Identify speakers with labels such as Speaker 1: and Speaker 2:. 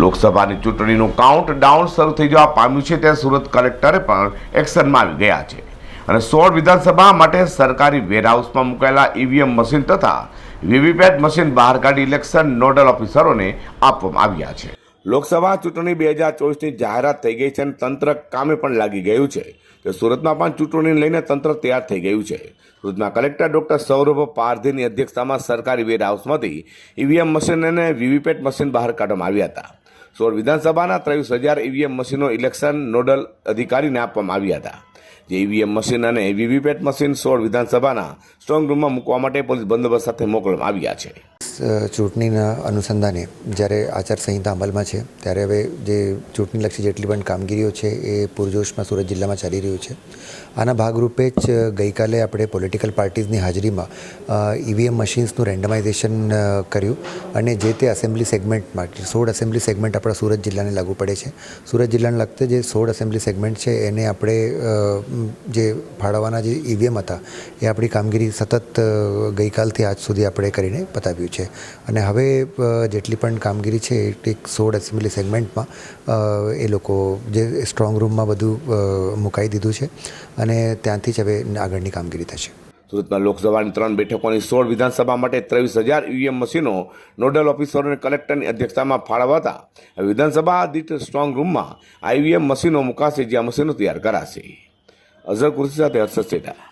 Speaker 1: લોકસભાની ચૂંટણીનું કાઉન્ટડાઉન શરૂ થઈ જવા પામ્યું છે ત્યારે સુરત કલેક્ટરે પણ એક્શનમાં આવી ગયા છે અને 16 વિધાનસભા માટે સરકારી વેરહાઉસમાં મુકાયેલા ઈવીએમ મશીન તથા વીવીપેટ મશીન બહાર કાઢી ઇલેક્શન નોડલ ઓફિસરોને આપવામાં આવ્યા છે। લોકસભા ચૂંટણી 2024ની જાહેરાત થઈ ગઈ છે અને તંત્ર કામે પણ લાગી ગયું છે કે સુરતમાં પણ ચૂંટણીને લઈને તંત્ર તૈયાર થઈ ગયું છે। સુરતના કલેક્ટર ડોક્ટર સૌરભ પારધીની અધ્યક્ષતામાં સરકારી વેરહાઉસમાંથી ઈવીએમ મશીન અને વીવીપેટ મશીન બહાર કાઢવામાં આવ્યા હતા। 16 વિધાનસભાના 23,000 ઈવીએમ મશીનો ઇલેક્શન નોડલ અધિકારીને આપવામાં આવ્યા હતા। જે ઈવીએમ મશીન અને વીવીપેટ મશીન 16 વિધાનસભાના સ્ટ્રોંગ રૂમમાં મૂકવા માટે પોલીસ બંદોબસ્ત સાથે મોકલવામાં આવ્યા છે।
Speaker 2: ચૂંટણીના અનુસંધાને જ્યારે આચારસંહિતા અમલમાં છે ત્યારે હવે જે ચૂંટણીલક્ષી જેટલી પણ કામગીરીઓ છે એ પૂરજોશમાં સુરત જિલ્લામાં ચાલી રહ્યું છે। આના ભાગરૂપે જ ગઈકાલે આપણે પોલિટિકલ પાર્ટીઝની હાજરીમાં ઈવીએમ મશીન્સનું રેન્ડમાઇઝેશન કર્યું અને જે તે એસેમ્બલી સેગમેન્ટમાં 16 એસેમ્બલી સેગમેન્ટ આપણા સુરત જિલ્લાને લાગુ પડે છે। સુરત જિલ્લાને લગતા જે 16 એસેમ્બલી સેગમેન્ટ છે એને આપણે જે ફાળવવાના જે ઈવીએમ હતા એ આપણી કામગીરી સતત ગઈકાલથી આજ સુધી આપણે કરીને પતાવ્યું છે અને હવે જેટલી પણ કામગીરી છે એ 16 એસેમ્બલી સેગમેન્ટમાં એ લોકો જે સ્ટ્રોંગ રૂમમાં બધું મુકાઈ દીધું છે અને ત્યાંથી જ હવે આગળની કામગીરી થશે।
Speaker 1: સુરતમાં લોકસભાની 3 બેઠકોની 16 વિધાનસભા માટે 23,000 ઈવીએમ મશીનો નોડલ ઓફિસરોને કલેક્ટરની અધ્યક્ષતામાં ફાળવાતા વિધાનસભા દીઠ સ્ટ્રોંગ રૂમમાં આ ઈવીએમ મશીનો મુકાશે, જ્યાં મશીનો તૈયાર કરાશે। અઝર કુર્સી સાથે હર્ષદ સેઠા।